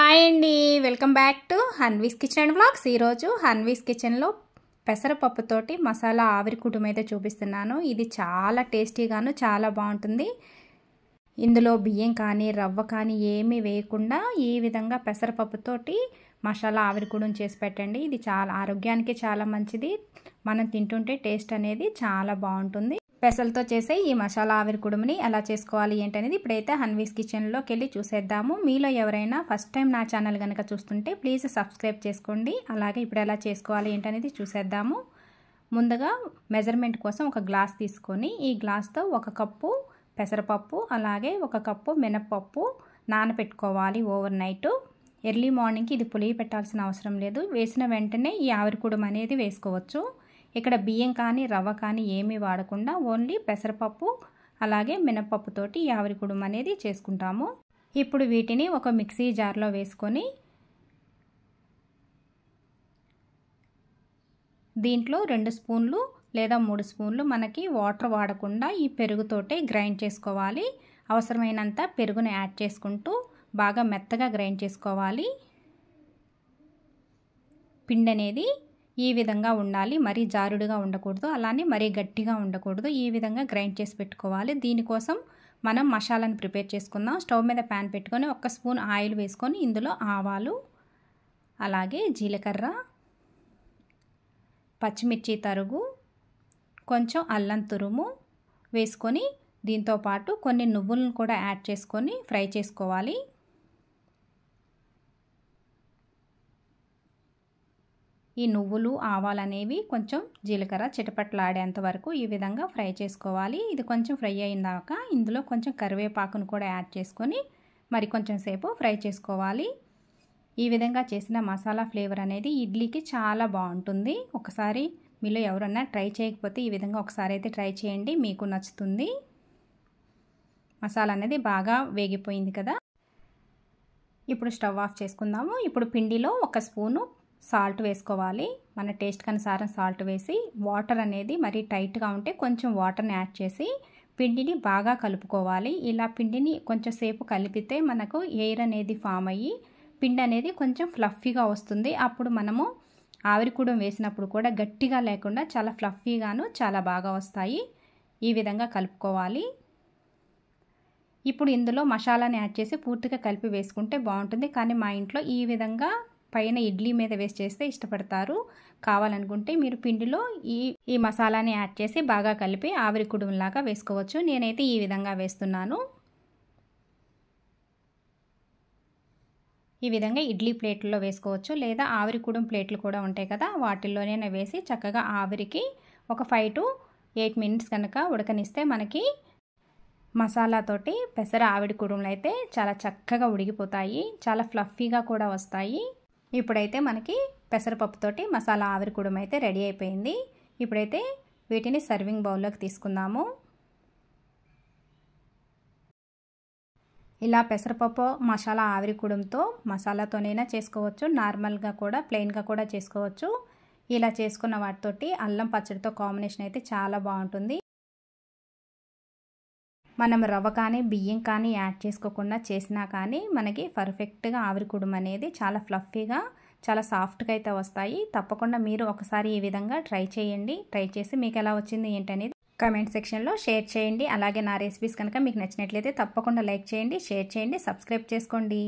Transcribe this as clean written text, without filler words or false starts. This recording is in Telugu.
హాయ్ అండి, welcome back to Hanvi's kitchen and vlogs. ఈరోజు హన్వీస్ కిచెన్లో పెసరపప్పుతోటి మసాలా ఆవిరి కుటుంబం అయితే చూపిస్తున్నాను. ఇది చాలా టేస్టీగాను చాలా బాగుంటుంది. ఇందులో బియ్యం కానీ రవ్వ కానీ ఏమీ వేయకుండా ఈ విధంగా పెసరపప్పుతోటి మసాలా ఆవిరి కుడుం చేసి పెట్టండి. ఇది చాలా ఆరోగ్యానికి చాలా మంచిది. మనం తింటుంటే టేస్ట్ అనేది చాలా బాగుంటుంది. పెసలతో చేసే ఈ మసాలా ఆవిరి కుడుముని ఎలా చేసుకోవాలి ఏంటనేది ఇప్పుడైతే హన్వీస్ కిచెన్లోకి వెళ్ళి చూసేద్దాము. మీలో ఎవరైనా ఫస్ట్ టైం నా ఛానల్ కనుక చూస్తుంటే ప్లీజ్ సబ్స్క్రైబ్ చేసుకోండి. అలాగే ఇప్పుడు ఎలా చేసుకోవాలి ఏంటనేది చూసేద్దాము. ముందుగా మెజర్మెంట్ కోసం ఒక గ్లాస్ తీసుకొని ఈ గ్లాస్తో 1 కప్పు పెసరపప్పు అలాగే 1 కప్పు మినప్పప్పు నానబెట్టుకోవాలి ఓవర్ నైట్. ఎర్లీ మార్నింగ్కి ఇది పులియ పెట్టాల్సిన అవసరం లేదు. వేసిన వెంటనే ఈ ఆవిరి కుడుము అనేది వేసుకోవచ్చు. ఇక్కడ బియ్యం కానీ రవ్వ కానీ ఏమీ వాడకుండా ఓన్లీ పెసరపప్పు అలాగే మినపప్పుతోటి ఈ ఆవిరి కుడుము అనేది చేసుకుంటాము. ఇప్పుడు వీటిని ఒక మిక్సీ జార్లో వేసుకొని దీంట్లో 2 స్పూన్లు లేదా 3 స్పూన్లు మనకి వాటర్ వాడకుండా ఈ పెరుగుతోటే గ్రైండ్ చేసుకోవాలి. అవసరమైనంత పెరుగును యాడ్ చేసుకుంటూ బాగా మెత్తగా గ్రైండ్ చేసుకోవాలి. పిండి అనేది ఈ విధంగా ఉండాలి. మరీ జారుడుగా ఉండకూడదు, అలానే మరీ గట్టిగా ఉండకూడదు. ఈ విధంగా గ్రైండ్ చేసి పెట్టుకోవాలి. దీనికోసం మనం మసాలాను ప్రిపేర్ చేసుకుందాం. స్టవ్ మీద ప్యాన్ పెట్టుకొని 1 స్పూన్ ఆయిల్ వేసుకొని ఇందులో ఆవాలు అలాగే జీలకర్ర, పచ్చిమిర్చి తరుగు, కొంచెం అల్లం తురుము వేసుకొని దీంతోపాటు కొన్ని నువ్వులను కూడా యాడ్ చేసుకొని ఫ్రై చేసుకోవాలి. ఈ నువ్వులు ఆవాలు అనేవి కొంచెం జీలకర్ర చిటపట్లాడేంత వరకు ఈ విధంగా ఫ్రై చేసుకోవాలి. ఇది కొంచెం ఫ్రై అయినాక ఇందులో కొంచెం కరివేపాకును కూడా యాడ్ చేసుకొని మరి కొంచెం సేపు ఫ్రై చేసుకోవాలి. ఈ విధంగా చేసిన మసాలా ఫ్లేవర్ అనేది ఇడ్లీకి చాలా బాగుంటుంది. ఒకసారి మీలో ఎవరన్నా ట్రై చేయకపోతే ఈ విధంగా ఒకసారి అయితే ట్రై చేయండి, మీకు నచ్చుతుంది. మసాలా అనేది బాగా వేగిపోయింది కదా. ఇప్పుడు స్టవ్ ఆఫ్ చేసుకుందాము. ఇప్పుడు పిండిలో 1 స్పూను సాల్ట్ వేసుకోవాలి. మన టేస్ట్కి అనుసారం సాల్ట్ వేసి వాటర్ అనేది మరీ టైట్గా ఉంటే కొంచెం వాటర్ని యాడ్ చేసి పిండిని బాగా కలుపుకోవాలి. ఇలా పిండిని కొంచెం సేపు కలిపితే మనకు ఎయిర్ అనేది ఫామ్ అయ్యి పిండి అనేది కొంచెం ఫ్లఫీగా వస్తుంది. అప్పుడు మనము ఆవిరి కుడుం వేసినప్పుడు కూడా గట్టిగా లేకుండా చాలా ఫ్లఫీగాను చాలా బాగా వస్తాయి. ఈ విధంగా కలుపుకోవాలి. ఇప్పుడు ఇందులో మసాలాని యాడ్ చేసి పూర్తిగా కలిపి వేసుకుంటే బాగుంటుంది. కానీ మా ఇంట్లో ఈ విధంగా పైన ఇడ్లీ మీద వేసి చేస్తే ఇష్టపడతారు. కావాలనుకుంటే మీరు పిండిలో ఈ మసాలాని యాడ్ చేసి బాగా కలిపి ఆవిరి కుడుములాగా వేసుకోవచ్చు. నేనైతే ఈ విధంగా వేస్తున్నాను. ఈ విధంగా ఇడ్లీ ప్లేట్లో వేసుకోవచ్చు లేదా ఆవిరి కుడుం ప్లేట్లు కూడా ఉంటాయి కదా, వాటిల్లోనే వేసి చక్కగా ఆవిరికి ఒక 5 to 8 మినిట్స్ కనుక ఉడకనిస్తే మనకి మసాలాతోటి పెసర ఆవిరి కుడుములు అయితే చాలా చక్కగా ఉడికిపోతాయి. చాలా ఫ్లఫీగా కూడా వస్తాయి. ఇప్పుడైతే మనకి పెసరపప్పుతోటి మసాలా ఆవిరి కుడుము అయితే రెడీ అయిపోయింది. ఇప్పుడైతే వీటిని సర్వింగ్ బౌల్లోకి తీసుకుందాము. ఇలా పెసరపప్పు మసాలా ఆవిరి కుడుముతో మసాలాతోనైనా చేసుకోవచ్చు, నార్మల్గా కూడా ప్లెయిన్గా కూడా చేసుకోవచ్చు. ఇలా చేసుకున్న వాటితోటి అల్లం పచ్చడితో కాంబినేషన్ అయితే చాలా బాగుంటుంది. మనం రవ్వ కానీ బియ్యం కానీ యాడ్ చేసుకోకుండా చేసినా కానీ మనకి పర్ఫెక్ట్గా ఆవిరి కుడుము అనేది చాలా ఫ్లఫీగా చాలా సాఫ్ట్గా అయితే వస్తాయి. తప్పకుండా మీరు ఒకసారి ఈ విధంగా ట్రై చేయండి. ట్రై చేసి మీకు ఎలా వచ్చింది ఏంటనేది కామెంట్ సెక్షన్లో షేర్ చేయండి. అలాగే నా రెసిపీస్ కనుక మీకు నచ్చినట్లయితే తప్పకుండా లైక్ చేయండి, షేర్ చేయండి, సబ్స్క్రైబ్ చేసుకోండి.